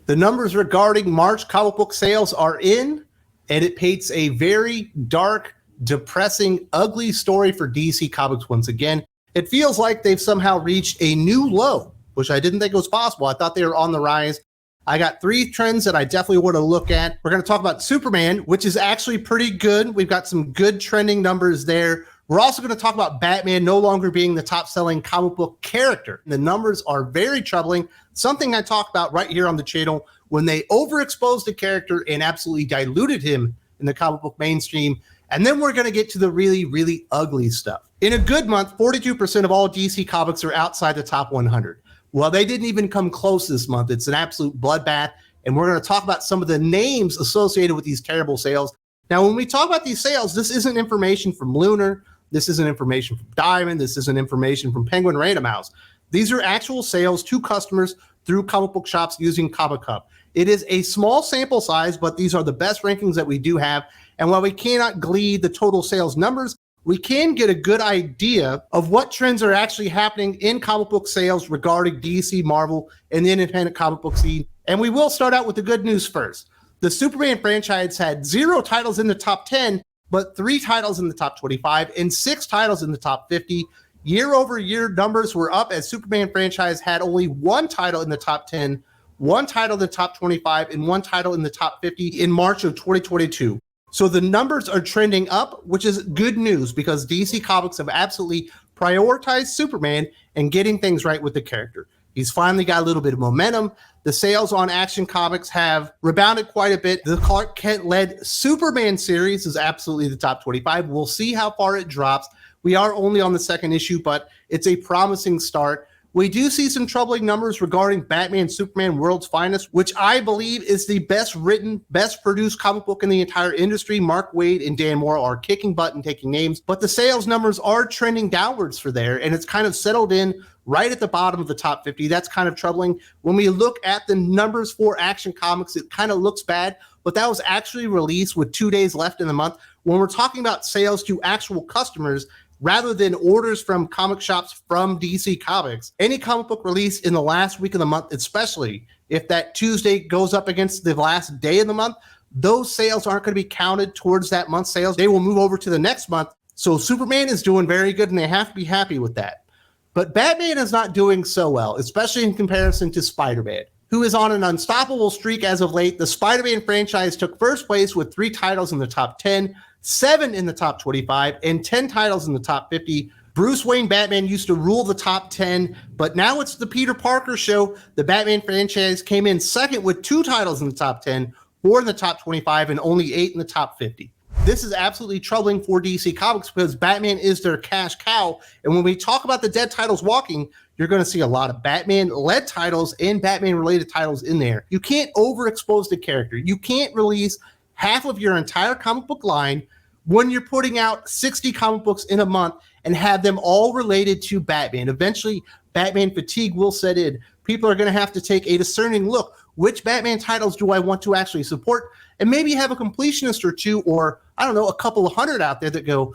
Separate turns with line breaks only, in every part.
The numbers regarding March comic book sales are in, and it paints a very dark, depressing, ugly story for DC Comics once again. It feels like they've somehow reached a new low, which I didn't think was possible. I thought they were on the rise. I got 3 trends that I definitely want to look at. We're going to talk about Superman, which is actually pretty good. We've got some good trending numbers there. We're also going to talk about Batman no longer being the top-selling comic book character. The numbers are very troubling, something I talked about right here on the channel when they overexposed the character and absolutely diluted him in the comic book mainstream. And then we're going to get to the really, really ugly stuff. In a good month, 42% of all DC comics are outside the top 100. Well, they didn't even come close this month. It's an absolute bloodbath. And we're going to talk about some of the names associated with these terrible sales. Now, when we talk about these sales, this isn't information from Lunar. This isn't information from Diamond. This isn't information from Penguin Random House. These are actual sales to customers through comic book shops using Comic Hub. It is a small sample size, but these are the best rankings that we do have. And while we cannot glean the total sales numbers, we can get a good idea of what trends are actually happening in comic book sales regarding DC, Marvel, and the independent comic book scene. And we will start out with the good news first. The Superman franchise had 0 titles in the top 10, but 3 titles in the top 25 and 6 titles in the top 50. Year over year numbers were up as Superman franchise had only 1 title in the top 10, 1 title in the top 25, and 1 title in the top 50 in March of 2022. So the numbers are trending up, which is good news because DC Comics have absolutely prioritized Superman and getting things right with the character. He's finally got a little bit of momentum. The sales on Action Comics have rebounded quite a bit. The Clark Kent-led Superman series is absolutely the top 25. We'll see how far it drops. We are only on the 2nd issue, but it's a promising start. We do see some troubling numbers regarding Batman Superman World's Finest, which I believe is the best written, best produced comic book in the entire industry. Mark Waid and Dan Moore are kicking butt and taking names, but the sales numbers are trending downwards for there, and it's kind of settled in right at the bottom of the top 50. That's kind of troubling. When we look at the numbers for Action Comics, it kind of looks bad, but that was actually released with 2 days left in the month. When we're talking about sales to actual customers, rather than orders from comic shops from DC Comics, any comic book release in the last week of the month, especially if that Tuesday goes up against the last day of the month, those sales aren't going to be counted towards that month's sales. They will move over to the next month. So Superman is doing very good, and they have to be happy with that. But Batman is not doing so well, especially in comparison to Spider-Man, who is on an unstoppable streak as of late. The Spider-Man franchise took first place with 3 titles in the top 10, 7 in the top 25, and 10 titles in the top 50. Bruce Wayne Batman used to rule the top 10, but now it's the Peter Parker show. The Batman franchise came in second with 2 titles in the top 10, 4 in the top 25, and only 8 in the top 50. This is absolutely troubling for DC Comics because Batman is their cash cow. And when we talk about the dead titles walking, you're going to see a lot of Batman-led titles and Batman-related titles in there. You can't overexpose the character. You can't release half of your entire comic book line when you're putting out 60 comic books in a month and have them all related to Batman. Eventually, Batman fatigue will set in. People are going to have to take a discerning look. Which Batman titles do I want to actually support? And maybe have a completionist or 2, or I don't know, a couple of 100 out there that go,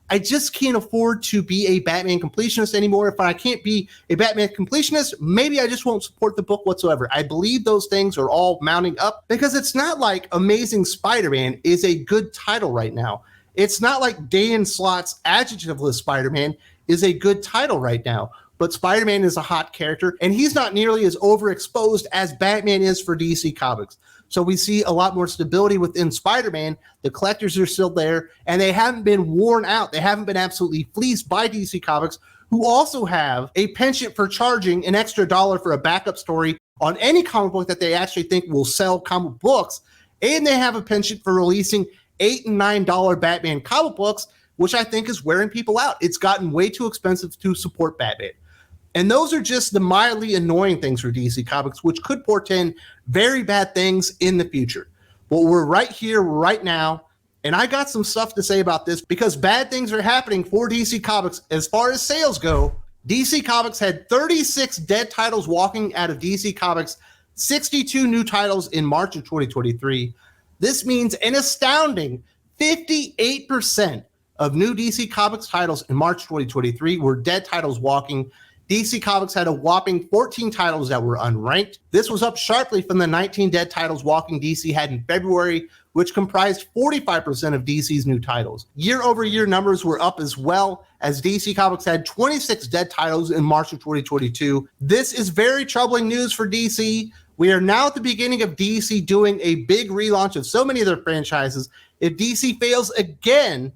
I just can't afford to be a Batman completionist anymore. If I can't be a Batman completionist, maybe I just won't support the book whatsoever. I believe those things are all mounting up because it's not like Amazing Spider-Man is a good title right now. It's not like Dan Slott's adjectiveless Spider-Man is a good title right now. But Spider-Man is a hot character, and he's not nearly as overexposed as Batman is for DC Comics. So we see a lot more stability within Spider-Man. The collectors are still there, and they haven't been worn out. They haven't been absolutely fleeced by DC Comics, who also have a penchant for charging an extra $1 for a backup story on any comic book that they actually think will sell comic books. And they have a penchant for releasing $8 and $9 Batman comic books, which I think is wearing people out. It's gotten way too expensive to support Batman. And those are just the mildly annoying things for DC Comics, which could portend very bad things in the future. But we're right here, right now, and I got some stuff to say about this because bad things are happening for DC Comics as far as sales go. DC Comics had 36 dead titles walking out of DC Comics, 62 new titles in March of 2023. This means an astounding 58% of new DC Comics titles in March 2023 were dead titles walking. DC Comics had a whopping 14 titles that were unranked. This was up sharply from the 19 dead titles Walking DC had in February, which comprised 45% of DC's new titles. Year-over-year numbers were up as well, as DC Comics had 26 dead titles in March of 2022. This is very troubling news for DC. We are now at the beginning of DC doing a big relaunch of so many of their franchises. If DC fails again,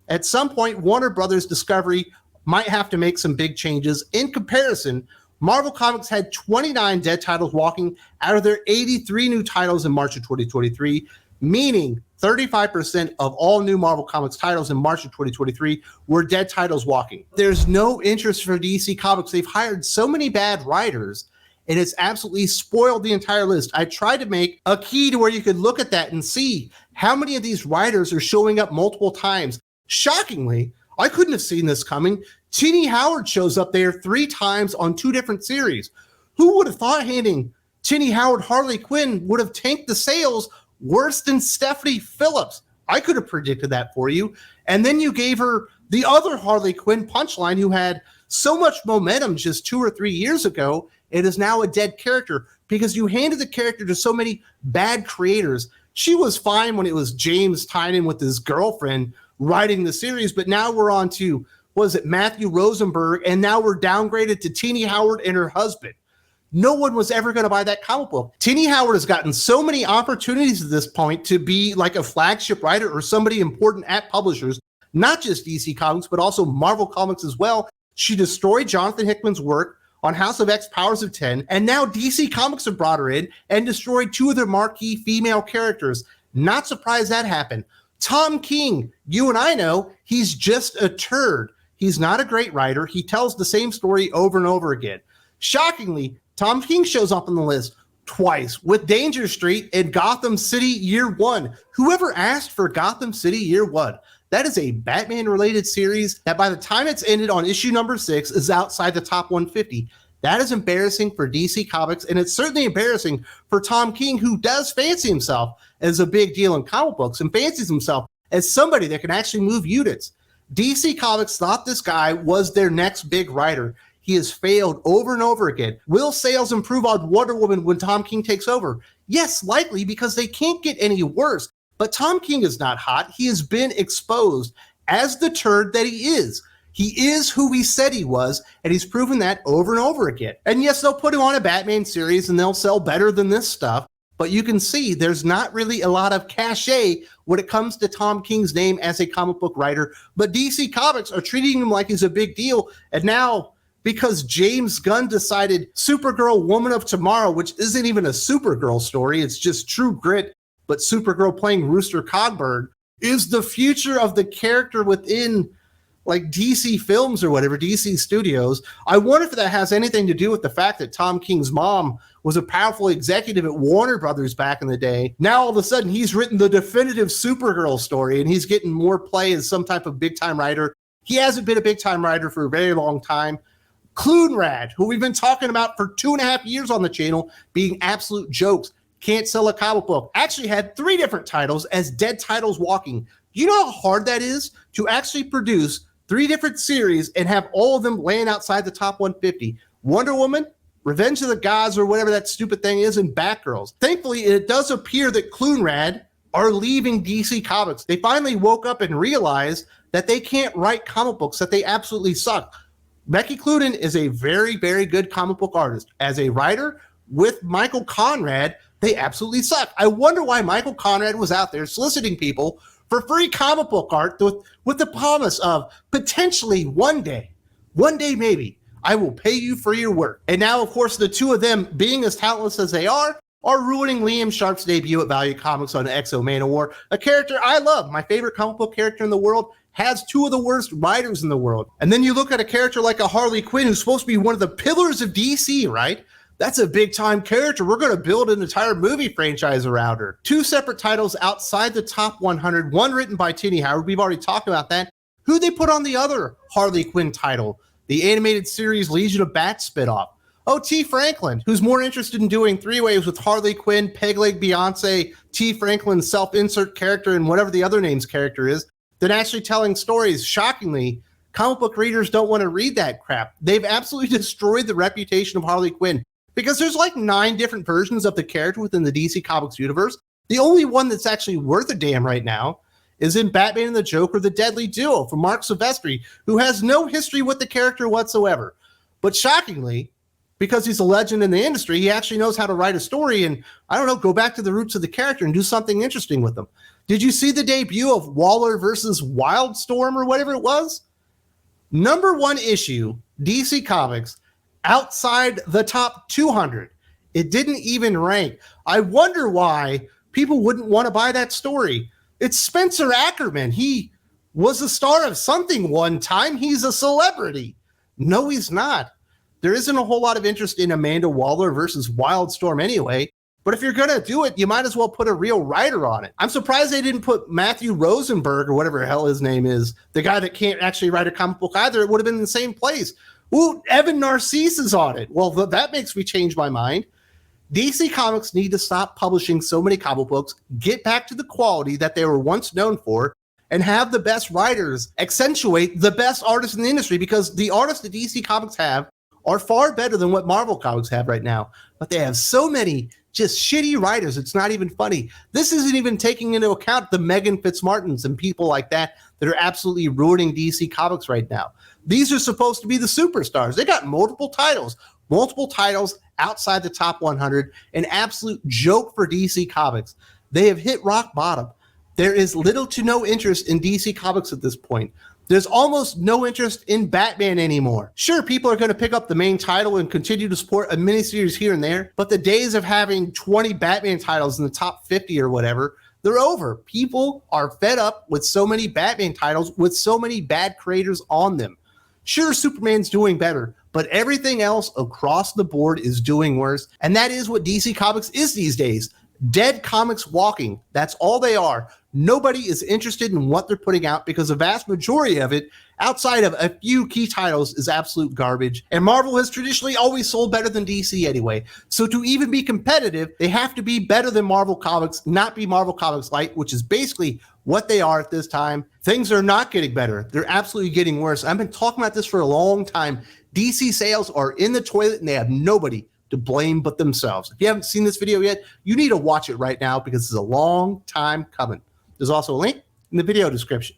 at some point, Warner Brothers Discovery might have to make some big changes. In comparison, Marvel Comics had 29 dead titles walking out of their 83 new titles in March of 2023, meaning 35% of all new Marvel Comics titles in March of 2023 were dead titles walking. There's no interest for DC Comics. They've hired so many bad writers, and it's absolutely spoiled the entire list. I tried to make a key to where you could look at that and see how many of these writers are showing up multiple times. Shockingly, I couldn't have seen this coming. Tini Howard shows up there 3 times on 2 different series. Who would have thought handing Tini Howard Harley Quinn would have tanked the sales worse than Stephanie Phillips? I could have predicted that for you. And then you gave her the other Harley Quinn Punchline, who had so much momentum just 2 or 3 years ago. It is now a dead character because you handed the character to so many bad creators. She was fine when it was James Tynion with his girlfriend writing the series, but now we're on to, was it Matthew Rosenberg, and now we're downgraded to Tini Howard and her husband. No one was ever going to buy that comic book. Tini Howard has gotten so many opportunities at this point to be like a flagship writer or somebody important at publishers, not just DC Comics, but also Marvel Comics as well. She destroyed Jonathan Hickman's work on House of X Powers of 10, and now DC Comics have brought her in and destroyed 2 of their marquee female characters. Not surprised that happened. Tom King, you and I know, he's just a turd. He's not a great writer. He tells the same story over and over again. Shockingly, Tom King shows up on the list twice with Danger Street and Gotham City Year One. Whoever asked for Gotham City Year One? That is a Batman-related series that by the time it's ended on issue number 6 is outside the top 150. That is embarrassing for DC Comics, and it's certainly embarrassing for Tom King, who does fancy himself as a big deal in comic books and fancies himself as somebody that can actually move units. DC Comics thought this guy was their next big writer. He has failed over and over again. Will sales improve on Wonder Woman when Tom King takes over? Yes, likely, because they can't get any worse. But Tom King is not hot. He has been exposed as the turd that he is. He is who he said he was, and he's proven that over and over again. And yes, they'll put him on a Batman series, and they'll sell better than this stuff. But you can see there's not really a lot of cachet when it comes to Tom King's name as a comic book writer. But DC Comics are treating him like he's a big deal. And now, because James Gunn decided Supergirl Woman of Tomorrow, which isn't even a Supergirl story, it's just True Grit, but Supergirl playing Rooster Cogburn, is the future of the character within like DC Films or whatever, DC Studios. I wonder if that has anything to do with the fact that Tom King's mom was a powerful executive at Warner Brothers back in the day. Now all of a sudden he's written the definitive Supergirl story and he's getting more play as some type of big-time writer. He hasn't been a big-time writer for a very long time. Clunrad, who we've been talking about for 2.5 years on the channel, being absolute jokes, can't sell a comic book, actually had 3 different titles as dead titles walking. Do you know how hard that is to actually produce 3 different series and have all of them laying outside the top 150? Wonder Woman, Revenge of the Gods, or whatever that stupid thing is, and Batgirls. Thankfully, it does appear that Clunrad are leaving DC Comics. They finally woke up and realized that they can't write comic books, that they absolutely suck. Becky Cloonan is a very, very good comic book artist. As a writer, with Michael Conrad, they absolutely suck. I wonder why Michael Conrad was out there soliciting people for free comic book art with the promise of potentially one day maybe, I will pay you for your work. And now, of course, the 2 of them, being as talentless as they are ruining Liam Sharp's debut at Valiant Comics on X-O Manowar, a character I love. My favorite comic book character in the world has 2 of the worst writers in the world. And then you look at a character like a Harley Quinn, who's supposed to be one of the pillars of DC, right? That's a big-time character. We're going to build an entire movie franchise around her. 2 separate titles outside the top 100, one written by Tini Howard. We've already talked about that. Who they put on the other Harley Quinn title? The animated series Legion of Bats spinoff. Oh, T. Franklin, who's more interested in doing 3-ways with Harley Quinn, Pegleg Beyonce, T. Franklin's self-insert character, and whatever the other name's character is, than actually telling stories. Shockingly, Comic book readers don't want to read that crap. They've absolutely destroyed the reputation of Harley Quinn because there's like 9 different versions of the character within the DC Comics universe. The only one that's actually worth a damn right now is in Batman and the Joker, the Deadly Duo from Mark Silvestri, who has no history with the character whatsoever. But shockingly, because he's a legend in the industry, he actually knows how to write a story and, I don't know, go back to the roots of the character and do something interesting with them. Did you see the debut of Waller versus Wildstorm or whatever it was? #1 issue, DC Comics, outside the top 200. It didn't even rank. I wonder why people wouldn't want to buy that story. It's Spencer Ackerman. He was a star of something one time. He's a celebrity. No, he's not. There isn't a whole lot of interest in Amanda Waller versus Wildstorm anyway. But if you're going to do it, you might as well put a real writer on it. I'm surprised they didn't put Matthew Rosenberg or whatever the hell his name is, the guy that can't actually write a comic book either. It would have been in the same place. Ooh, Evan Narcisse is on it. Well, that makes me change my mind. DC Comics need to stop publishing so many comic books, get back to the quality that they were once known for, and have the best writers accentuate the best artists in the industry, because the artists that DC Comics have are far better than what Marvel Comics have right now. But they have so many just shitty writers, it's not even funny. This isn't even taking into account the Megan Fitzmartins and people like that that are absolutely ruining DC Comics right now. These are supposed to be the superstars. They got multiple titles outside the top 100, an absolute joke for DC Comics. They have hit rock bottom. There is little to no interest in DC Comics at this point. There's almost no interest in Batman anymore. Sure, people are going to pick up the main title and continue to support a miniseries here and there, but the days of having 20 Batman titles in the top 50 or whatever, they're over. People are fed up with so many Batman titles with so many bad creators on them. Sure, Superman's doing better, but everything else across the board is doing worse, and that is what DC Comics is these days. Dead comics walking. That's all they are. Nobody is interested in what they're putting out because the vast majority of it, outside of a few key titles, is absolute garbage. And Marvel has traditionally always sold better than DC anyway. So to even be competitive, they have to be better than Marvel Comics, not be Marvel Comics Light, which is basically what they are at this time. Things are not getting better. They're absolutely getting worse. I've been talking about this for a long time. DC sales are in the toilet and they have nobody to blame but themselves. If you haven't seen this video yet, you need to watch it right now because it's a long time coming. There's also a link in the video description.